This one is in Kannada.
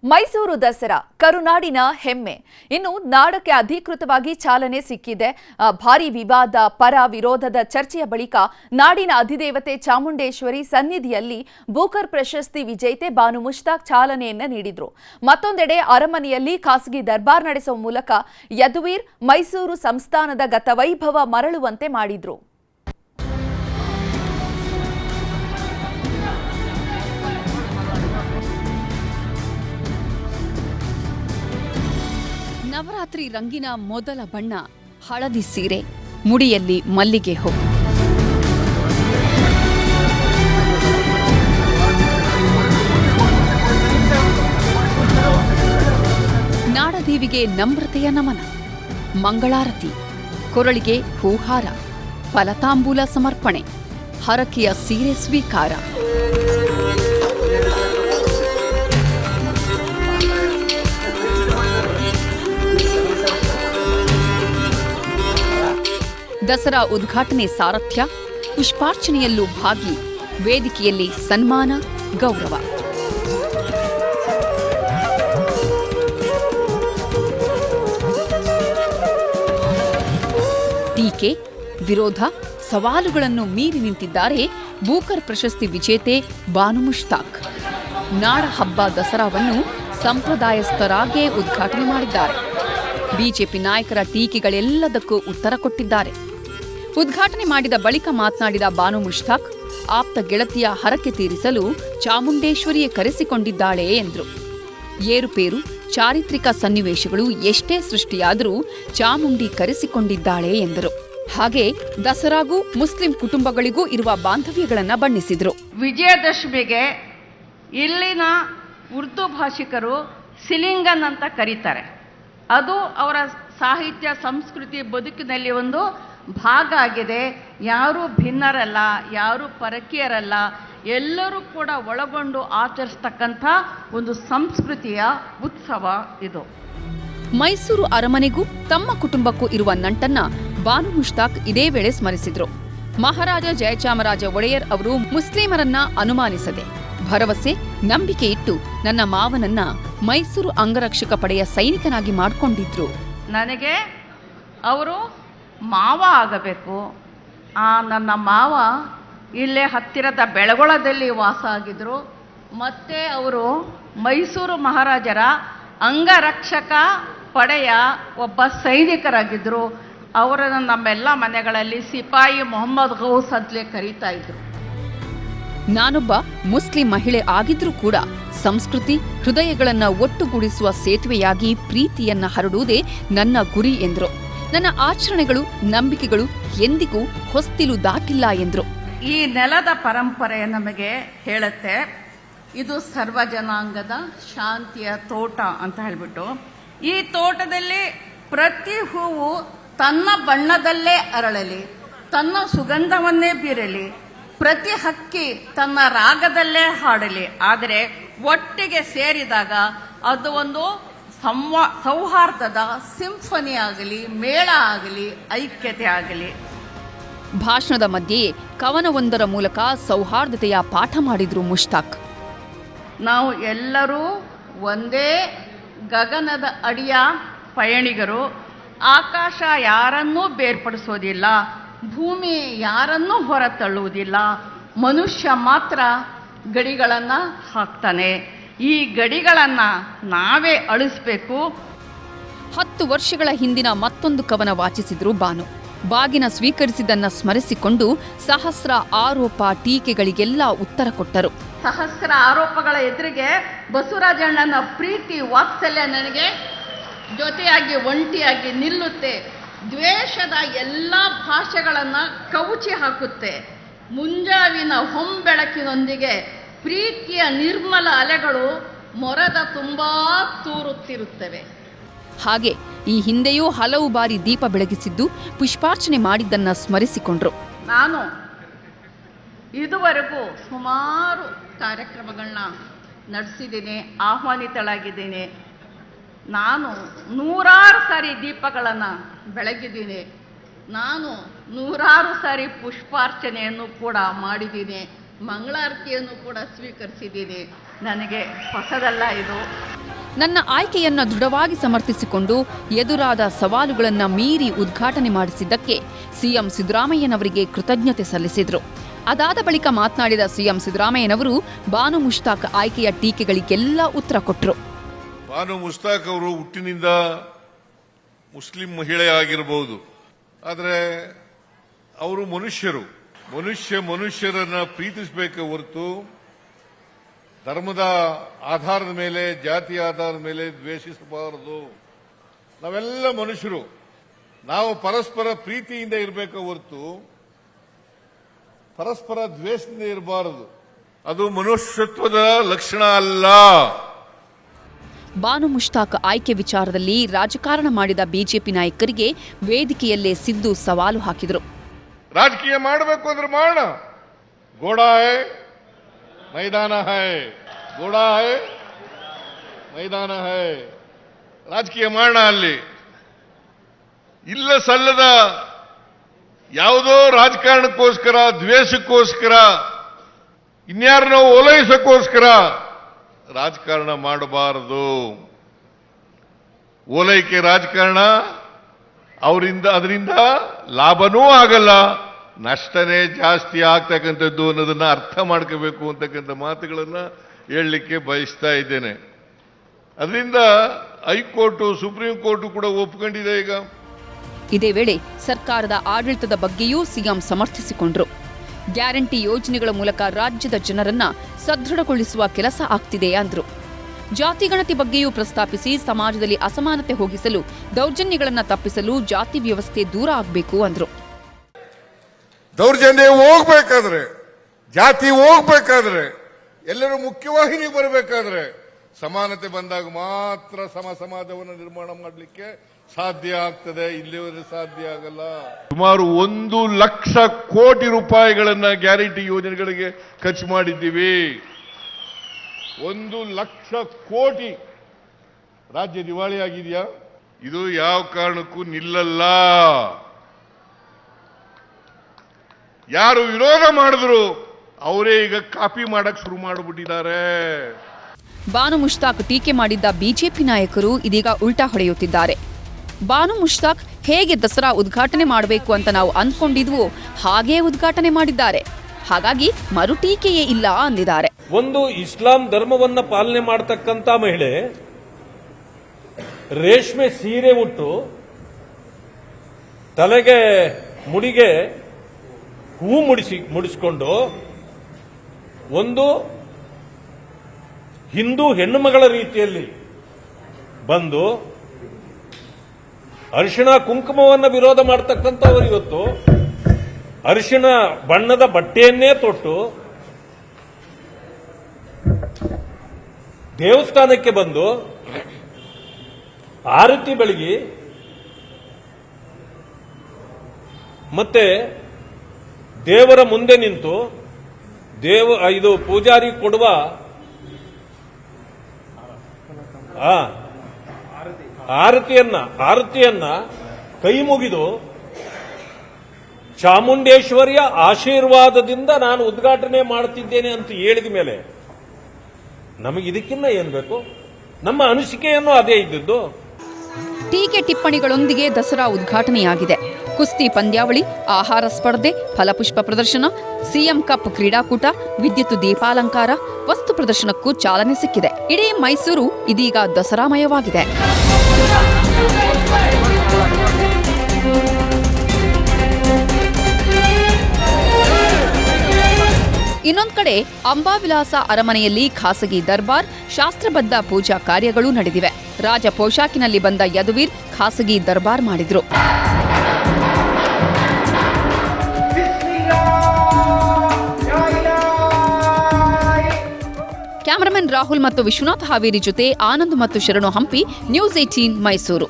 ಮೈಸೂರು ದಸರಾ ಕರುನಾಡಿನ ಹೆಮ್ಮೆ. ಇನ್ನು ನಾಡಕ್ಕೆ ಅಧಿಕೃತವಾಗಿ ಚಾಲನೆ ಸಿಕ್ಕಿದೆ. ಭಾರಿ ವಿವಾದ, ಪರ ವಿರೋಧದ ಚರ್ಚೆಯ ಬಳಿಕ ನಾಡಿನ ಅಧಿದೇವತೆ ಚಾಮುಂಡೇಶ್ವರಿ ಸನ್ನಿಧಿಯಲ್ಲಿ ಬೂಕರ್ ಪ್ರಶಸ್ತಿ ವಿಜೇತೆ ಬಾನು ಮುಷ್ತಾಕ್ ಚಾಲನೆಯನ್ನ ನೀಡಿದ್ರು. ಮತ್ತೊಂದೆಡೆ ಅರಮನೆಯಲ್ಲಿ ಖಾಸಗಿ ದರ್ಬಾರ್ ನಡೆಸುವ ಮೂಲಕ ಯದುವೀರ್ ಮೈಸೂರು ಸಂಸ್ಥಾನದ ಗತವೈಭವ ಮರಳುವಂತೆ ಮಾಡಿದ್ರು. ನವರಾತ್ರಿ ರಂಗಿನ ಮೊದಲ ಬಣ್ಣ ಹಳದಿ ಸೀರೆ, ಮುಡಿಯಲ್ಲಿ ಮಲ್ಲಿಗೆ ಹೂ. ನಾಡದೇವಿಗೆ ನಮ್ರತೆಯ ನಮನ, ಮಂಗಳಾರತಿ, ಕೊರಳಿಗೆ ಹೂಹಾರ, ಫಲತಾಂಬೂಲ ಸಮರ್ಪಣೆ, ಹರಕೆಯ ಸೀರೆ ಸ್ವೀಕಾರ. ದಸರಾ ಉದ್ಘಾಟನೆ ಸಾರಥ್ಯ, ಪುಷ್ಪಾರ್ಚನೆಯಲ್ಲೂ ಭಾಗಿ, ವೇದಿಕೆಯಲ್ಲಿ ಸನ್ಮಾನ, ಗೌರವ. ಟೀಕೆ, ವಿರೋಧ, ಸವಾಲುಗಳನ್ನು ಮೀರಿ ನಿಂತಿದ್ದಾರೆ ಬೂಕರ್ ಪ್ರಶಸ್ತಿ ವಿಜೇತೆ ಬಾನು ಮುಷ್ತಾಕ್. ನಾಡ ಹಬ್ಬ ದಸರಾವನ್ನು ಸಂಪ್ರದಾಯಸ್ಥರಾಗೇ ಉದ್ಘಾಟನೆ ಮಾಡಿದ್ದಾರೆ. ಬಿಜೆಪಿ ನಾಯಕರ ಟೀಕೆಗಳೆಲ್ಲದಕ್ಕೂ ಉತ್ತರ ಕೊಟ್ಟಿದ್ದಾರೆ. ಉದ್ಘಾಟನೆ ಮಾಡಿದ ಬಳಿಕ ಮಾತನಾಡಿದ ಬಾನು ಮುಷ್ತಾಕ್, ಆಪ್ತ ಗೆಳತಿಯ ಹರಕೆ ತೀರಿಸಲು ಚಾಮುಂಡೇಶ್ವರಿಯೇ ಕರೆಸಿಕೊಂಡಿದ್ದಾಳೆ ಎಂದರು. ಏರುಪೇರು, ಚಾರಿತ್ರಿಕ ಸನ್ನಿವೇಶಗಳು ಎಷ್ಟೇ ಸೃಷ್ಟಿಯಾದರೂ ಚಾಮುಂಡಿ ಕರೆಸಿಕೊಂಡಿದ್ದಾಳೆ ಎಂದರು. ಹಾಗೆ ದಸರಾಗೂ ಮುಸ್ಲಿಂ ಕುಟುಂಬಗಳಿಗೂ ಇರುವ ಬಾಂಧವ್ಯಗಳನ್ನು ಬಣ್ಣಿಸಿದರು. ವಿಜಯದಶಮಿಗೆ ಇಲ್ಲಿನ ಉರ್ದು ಭಾಷಿಕರು ಸಿಲಿಂಗನ್ ಅಂತ ಕರೀತಾರೆ. ಅದು ಅವರ ಸಾಹಿತ್ಯ, ಸಂಸ್ಕೃತಿ, ಬದುಕಿನಲ್ಲಿ ಒಂದು ಭಾಗ ಆಗಿದೆ. ಯಾರೂ ಭಿನ್ನರಲ್ಲ, ಯಾರೂ ಪರಕೀಯರಲ್ಲ, ಎಲ್ಲರೂ ಕೂಡ ಒಳಗೊಂಡು ಆಚರಿಸ್ತಕ್ಕಂಥ ಒಂದು ಸಂಸ್ಕೃತಿಯ ಉತ್ಸವ ಇದು. ಮೈಸೂರು ಅರಮನೆಗೂ ತಮ್ಮ ಕುಟುಂಬಕ್ಕೂ ಇರುವ ನಂಟನ್ನ ಬಾನು ಮುಷ್ತಾಕ್ ಇದೇ ವೇಳೆ ಸ್ಮರಿಸಿದ್ರು. ಮಹಾರಾಜ ಜಯಚಾಮರಾಜ ಒಡೆಯರ್ ಅವರು ಮುಸ್ಲಿಮರನ್ನ ಅನುಮಾನಿಸದೆ ಭರವಸೆ, ನಂಬಿಕೆ ಇಟ್ಟು ನನ್ನ ಮಾವನನ್ನ ಮೈಸೂರು ಅಂಗರಕ್ಷಕ ಪಡೆಯ ಸೈನಿಕನಾಗಿ ಮಾಡಿಕೊಂಡಿದ್ರು. ನನಗೆ ಅವರು ಮಾವ ಆಗಬೇಕು. ನನ್ನ ಮಾವ ಇಲ್ಲೇ ಹತ್ತಿರದ ಬೆಳಗೊಳದಲ್ಲಿ ವಾಸ ಆಗಿದ್ರು. ಮತ್ತೆ ಅವರು ಮೈಸೂರು ಮಹಾರಾಜರ ಅಂಗರಕ್ಷಕ ಪಡೆಯ ಒಬ್ಬ ಸೈನಿಕರಾಗಿದ್ದರು. ಅವರನ್ನು ನಮ್ಮೆಲ್ಲ ಮನೆಗಳಲ್ಲಿ ಸಿಪಾಯಿ ಮೊಹಮ್ಮದ್ ಗೌಸ್ ಅಂತಲೇ ಕರೀತಾ ಇದ್ರು. ನಾನೊಬ್ಬ ಮುಸ್ಲಿಂ ಮಹಿಳೆ ಆಗಿದ್ರೂ ಕೂಡ ಸಂಸ್ಕೃತಿ, ಹೃದಯಗಳನ್ನ ಒಟ್ಟುಗೂಡಿಸುವ ಸೇತುವೆಯಾಗಿ ಪ್ರೀತಿಯನ್ನ ಹರಡುವುದೇ ನನ್ನ ಗುರಿ ಎಂದರು. ನನ್ನ ಆಚರಣೆಗಳು, ನಂಬಿಕೆಗಳು ಎಂದಿಗೂ ಹೊಸ್ತಿಲು ದಾಟಿಲ್ಲ ಎಂದರು. ಈ ನೆಲದ ಪರಂಪರೆ ನಮಗೆ ಹೇಳುತ್ತೆ, ಇದು ಸರ್ವ ಜನಾಂಗದ ಶಾಂತಿಯ ತೋಟ ಅಂತ ಹೇಳ್ಬಿಟ್ಟು. ಈ ತೋಟದಲ್ಲಿ ಪ್ರತಿ ಹೂವು ತನ್ನ ಬಣ್ಣದಲ್ಲೇ ಅರಳಲಿ, ತನ್ನ ಸುಗಂಧವನ್ನೇ ಬೀರಲಿ, ಪ್ರತಿ ಹಕ್ಕಿ ತನ್ನ ರಾಗದಲ್ಲೇ ಹಾಡಲಿ. ಆದರೆ ಒಟ್ಟಿಗೆ ಸೇರಿದಾಗ ಅದು ಒಂದು ಸೌಹಾರ್ದದ ಸಿಂಫನಿ ಆಗಲಿ, ಮೇಳ ಆಗಲಿ, ಐಕ್ಯತೆ ಆಗಲಿ. ಭಾಷಣದ ಮಧ್ಯೆಯೇ ಕವನವೊಂದರ ಮೂಲಕ ಸೌಹಾರ್ದತೆಯ ಪಾಠ ಮಾಡಿದ್ರು ಮುಷ್ತಾಕ್. ನಾವು ಎಲ್ಲರೂ ಒಂದೇ ಗಗನದ ಅಡಿಯ ಪಯಣಿಗರು. ಆಕಾಶ ಯಾರನ್ನೂ ಬೇರ್ಪಡಿಸೋದಿಲ್ಲ, ಭೂಮಿ ಯಾರನ್ನೂ ಹೊರತಳ್ಳುವುದಿಲ್ಲ. ಮನುಷ್ಯ ಮಾತ್ರ ಗಡಿಗಳನ್ನು ಹಾಕ್ತಾನೆ. ಈ ಗಡಿಗಳನ್ನು ನಾವೇ ಅಳಿಸಬೇಕು. 10 ವರ್ಷಗಳ ಹಿಂದಿನ ಮತ್ತೊಂದು ಕವನ ವಾಚಿಸಿದ್ರು ಬಾನು. ಬಾಗಿನ ಸ್ವೀಕರಿಸಿದ್ದನ್ನ ಸ್ಮರಿಸಿಕೊಂಡು ಸಹಸ್ರ ಆರೋಪ, ಟೀಕೆಗಳಿಗೆಲ್ಲ ಉತ್ತರ ಕೊಟ್ಟರು. ಸಹಸ್ರ ಆರೋಪಗಳ ಎದುರಿಗೆ ಬಸವರಾಜಣ್ಣನ ಪ್ರೀತಿ, ವಾತ್ಸಲ್ಯ ನನಗೆ ಜೊತೆಯಾಗಿ ಒಂಟಿಯಾಗಿ ನಿಲ್ಲುತ್ತೆ. ದ್ವೇಷದ ಎಲ್ಲ ಭಾಷೆಗಳನ್ನು ಕವುಚಿ ಹಾಕುತ್ತೆ. ಮುಂಜಾವಿನ ಹೊಂಬೆಳಕಿನೊಂದಿಗೆ ಪ್ರೀತಿಯ ನಿರ್ಮಲ ಅಲೆಗಳು ಮೊರದ ತುಂಬಾ ತೂರುತ್ತಿರುತ್ತವೆ. ಹಾಗೆ ಈ ಹಿಂದೆಯೂ ಹಲವು ಬಾರಿ ದೀಪ ಬೆಳಗಿಸಿದ್ದು, ಪುಷ್ಪಾರ್ಚನೆ ಮಾಡಿದ್ದನ್ನ ಸ್ಮರಿಸಿಕೊಂಡ್ರು. ನಾನು ಇದುವರೆಗೂ ಸುಮಾರು ಕಾರ್ಯಕ್ರಮಗಳನ್ನ ನಡೆಸಿದ್ದೀನಿ, ಆಹ್ವಾನಿತಳಾಗಿದ್ದೀನಿ. ನಾನು 100 ಸಾರಿ ದೀಪಗಳನ್ನು ಬೆಳಗಿದ್ದೀನಿ. ನಾನು 100 ಸಾರಿ ಪುಷ್ಪಾರ್ಚನೆಯನ್ನು ಕೂಡ ಮಾಡಿದ್ದೀನಿ, ಮಂಗಳಾರತಿಯನ್ನು ಕೂಡ ಸ್ವೀಕರಿಸಿದ್ದೀನಿ. ನನಗೆ ಹೊಸದಲ್ಲ ಇದು. ನನ್ನ ಆಯ್ಕೆಯನ್ನ ದೃಢವಾಗಿ ಸಮರ್ಥಿಸಿಕೊಂಡು ಎದುರಾದ ಸವಾಲುಗಳನ್ನ ಮೀರಿ ಉದ್ಘಾಟನೆ ಮಾಡಿಸಿದ್ದಕ್ಕೆ ಸಿಎಂ ಸಿದ್ದರಾಮಯ್ಯನವರಿಗೆ ಕೃತಜ್ಞತೆ ಸಲ್ಲಿಸಿದರು. ಅದಾದ ಬಳಿಕ ಮಾತನಾಡಿದ ಸಿಎಂ ಸಿದ್ದರಾಮಯ್ಯನವರು ಬಾನು ಮುಷ್ತಾಕ್ ಆಯ್ಕೆಯ ಟೀಕೆಗಳಿಗೆಲ್ಲ ಉತ್ತರ ಕೊಟ್ಟರು. ಬಾನು ಮುಷ್ತಾಕ್ ಅವರು ಹುಟ್ಟಿನಿಂದ ಮುಸ್ಲಿಂ ಮಹಿಳೆ ಆಗಿರಬಹುದು, ಆದರೆ ಅವರು ಮನುಷ್ಯರನ್ನ ಪ್ರೀತಿಸಬೇಕೆ ಹೊರತು ಧರ್ಮದ ಆಧಾರದ ಮೇಲೆ, ಜಾತಿಯ ಆಧಾರದ ಮೇಲೆ ದ್ವೇಷಿಸಬಾರದು. ನಾವೆಲ್ಲ ಮನುಷ್ಯರು, ನಾವು ಪರಸ್ಪರ ಪ್ರೀತಿಯಿಂದ ಇರಬೇಕೆ ಹೊರತು ಪರಸ್ಪರ ದ್ವೇಷದಿಂದ ಇರಬಾರದು. ಅದು ಮನುಷ್ಯತ್ವದ ಲಕ್ಷಣ ಅಲ್ಲ. ಬಾನು ಮುಷ್ತಾಕ್ ಆಯ್ಕೆ ವಿಚಾರದಲ್ಲಿ ರಾಜಕಾರಣ ಮಾಡಿದ ಬಿಜೆಪಿ ನಾಯಕರಿಗೆ ವೇದಿಕೆಯಲ್ಲೇ ಸಿದ್ದು ಸವಾಲು ಹಾಕಿದರು. ರಾಜಕೀಯ ಮಾಡಬೇಕು ಅಂದ್ರೆ ಮಾಡೋಣ. ಗೋಡಾ ಹೈ ಮೈದಾನ ಹೈ, ಗೋಡಾ ಹೈ ಮೈದಾನ ಹೈ. ರಾಜಕೀಯ ಮಾಡೋಣ. ಅಲ್ಲಿ ಇಲ್ಲ ಸಲ್ಲದ ಯಾವುದೋ ರಾಜಕಾರಣಕ್ಕೋಸ್ಕರ, ದ್ವೇಷಕ್ಕೋಸ್ಕರ, ಇನ್ಯಾರನ್ನೋ ಓಲೈಸಕ್ಕೋಸ್ಕರ ರಾಜಕಾರಣ ಮಾಡಬಾರದು. ಓಲೈಕೆ ರಾಜಕಾರಣ ಅದರಿಂದ ಲಾಭನೂ ಆಗಲ್ಲ, ನಷ್ಟನೇ ಜಾಸ್ತಿ ಆಗ್ತಕ್ಕಂಥದ್ದು ಅನ್ನೋದನ್ನ ಅರ್ಥ ಮಾಡ್ಕೋಬೇಕು ಅಂತಕ್ಕಂಥ ಮಾತುಗಳನ್ನ ಹೇಳಲಿಕ್ಕೆ ಬಯಸ್ತಾ ಇದ್ದೇನೆ. ಅದರಿಂದ ಹೈಕೋರ್ಟು, ಸುಪ್ರೀಂ ಕೋರ್ಟು ಕೂಡ ಒಪ್ಕೊಂಡಿದೆ ಈಗ. ಇದೇ ವೇಳೆ ಸರ್ಕಾರದ ಆಡಳಿತದ ಬಗ್ಗೆಯೂ ಸಿಎಂ ಸಮರ್ಥಿಸಿಕೊಂಡರು. ಗ್ಯಾರಂಟಿ ಯೋಜನೆಗಳ ಮೂಲಕ ರಾಜ್ಯದ ಜನರನ್ನ ಸದೃಢಗೊಳಿಸುವ ಕೆಲಸ ಆಗ್ತಿದೆ ಅಂದ್ರು. ಜಾತಿ ಗಣತಿ ಬಗ್ಗೆಯೂ ಪ್ರಸ್ತಾಪಿಸಿ ಸಮಾಜದಲ್ಲಿ ಅಸಮಾನತೆ ಹೋಗಿಸಲು, ದೌರ್ಜನ್ಯಗಳನ್ನ ತಪ್ಪಿಸಲು ಜಾತಿ ವ್ಯವಸ್ಥೆ ದೂರ ಆಗಬೇಕು ಅಂದ್ರು. ದೌರ್ಜನ್ಯ ಹೋಗ್ಬೇಕಾದ್ರೆ, ಜಾತಿ ಹೋಗ್ಬೇಕಾದ್ರೆ, ಎಲ್ಲರೂ ಮುಖ್ಯವಾಹಿನಿ ಬರಬೇಕಾದ್ರೆ ಸಮಾನತೆ ಬಂದಾಗ ಮಾತ್ರ ಸಮಾಜವನ್ನು ನಿರ್ಮಾಣ ಮಾಡಲಿಕ್ಕೆ ಸಾಧ್ಯ ಆಗ್ತದೆ. ಇಲ್ಲಿವರೆಗೆ ಸಾಧ್ಯ ಆಗಲ್ಲ. ಸುಮಾರು 1 ಲಕ್ಷ ಕೋಟಿ ರೂಪಾಯಿಗಳನ್ನ ಗ್ಯಾರಂಟಿ ಯೋಜನೆಗಳಿಗೆ ಖರ್ಚು ಮಾಡಿದ್ದೀವಿ. 1 ಲಕ್ಷ ಕೋಟಿ. ರಾಜ್ಯ ದಿವಾಳಿ ಆಗಿದೆಯಾ? ಇದು ಯಾವ ಕಾರಣಕ್ಕೂ ನಿಲ್ಲಲ್ಲ. ಯಾರು ವಿರೋಧ ಮಾಡಿದ್ರು ಅವರೇ ಈಗ ಕಾಪಿ ಮಾಡಕ್ ಶುರು ಮಾಡಿಬಿಟ್ಟಿದ್ದಾರೆ. ಬಾನು ಮುಷ್ತಾಕ್ ಟೀಕೆ ಮಾಡಿದ್ದ ಬಿಜೆಪಿ ನಾಯಕರು ಇದೀಗ ಉಲ್ಟಾ ಹೊಡೆಯುತ್ತಿದ್ದಾರೆ. ಬಾನು ಮುಷ್ತಾಕ್ ಹೇಗೆ ದಸರಾ ಉದ್ಘಾಟನೆ ಮಾಡಬೇಕು ಅಂತ ನಾವು ಅಂದ್ಕೊಂಡಿದ್ವು ಹಾಗೇ ಉದ್ಘಾಟನೆ ಮಾಡಿದ್ದಾರೆ. ಹಾಗಾಗಿ ಮರು ಟೀಕೆಯೇ ಇಲ್ಲ ಅಂದಿದ್ದಾರೆ. ಒಂದು ಇಸ್ಲಾಂ ಧರ್ಮವನ್ನ ಪಾಲನೆ ಮಾಡತಕ್ಕಂತ ಮಹಿಳೆ ರೇಷ್ಮೆ ಸೀರೆ ಉಟ್ಟು ತಲೆಗೆ ಮುಡಿಗೆ ಹೂ ಮುಡಿಸಿಕೊಂಡು ಒಂದು ಹಿಂದೂ ಹೆಣ್ಣು ಮಗಳ ರೀತಿಯಲ್ಲಿ ಬಂದು ಅರಿಶಿಣ ಕುಂಕುಮವನ್ನು ವಿರೋಧ ಮಾಡತಕ್ಕಂಥವರು ಇವತ್ತು ಅರಿಶಿಣ ಬಣ್ಣದ ಬಟ್ಟೆಯನ್ನೇ ತೊಟ್ಟು ದೇವಸ್ಥಾನಕ್ಕೆ ಬಂದು ಆರತಿ ಬೆಳಗಿ ಮತ್ತೆ ದೇವರ ಮುಂದೆ ನಿಂತು ಇದು ಪೂಜಾರಿ ಕೊಡುವ ಆರತಿಯನ್ನ ಕೈ ಮುಗಿದು ಚಾಮುಂಡೇಶ್ವರಿಯ ಆಶೀರ್ವಾದದಿಂದ ನಾನು ಉದ್ಘಾಟನೆ ಮಾಡುತ್ತಿದ್ದೇನೆ ಅಂತ ಹೇಳಿದ ಮೇಲೆ ನಮಗೆ ಇದಕ್ಕಿನ್ನ ಏನ್ ಬೇಕು? ನಮ್ಮ ಅನಿಸಿಕೆಯನ್ನು ಅದೇ ಇದ್ದದ್ದು. ಟೀಕೆ ಟಿಪ್ಪಣಿಗಳೊಂದಿಗೆ ದಸರಾ ಉದ್ಘಾಟನೆಯಾಗಿದೆ. ಕುಸ್ತಿ ಪಂದ್ಯಾವಳಿ, ಆಹಾರ ಸ್ಪರ್ಧೆ, ಫಲಪುಷ್ಪ ಪ್ರದರ್ಶನ, ಸಿಎಂ ಕಪ್ ಕ್ರೀಡಾಕೂಟ, ವಿದ್ಯುತ್ ದೀಪಾಲಂಕಾರ, ವಸ್ತು ಪ್ರದರ್ಶನಕ್ಕೂ ಚಾಲನೆ ಸಿಕ್ಕಿದೆ. ಇಡೀ ಮೈಸೂರು ಇದೀಗ ದಸರಾಮಯವಾಗಿದೆ. ಇನ್ನೊಂದು ಕಡೆ ಅಂಬಾವಿಲಾಸ ಅರಮನೆಯಲ್ಲಿ ಖಾಸಗಿ ದರ್ಬಾರ್, ಶಾಸ್ತ್ರಬದ್ಧ ಪೂಜಾ ಕಾರ್ಯಗಳು ನಡೆದಿವೆ. ರಾಜ ಪೋಷಾಕಿನಲ್ಲಿ ಬಂದ ಯದುವೀರ್ ಖಾಸಗಿ ದರ್ಬಾರ್ ಮಾಡಿದ್ರು. ಕ್ಯಾಮರಾಮನ್ ರಾಹುಲ್ ಮತ್ತು ವಿಶ್ವನಾಥ್ ಹಾವೇರಿ ಜೊತೆ ಆನಂದ್ ಮತ್ತು ಶರಣು ಹಂಪಿ, ನ್ಯೂಸ್ 18 ಮೈಸೂರು.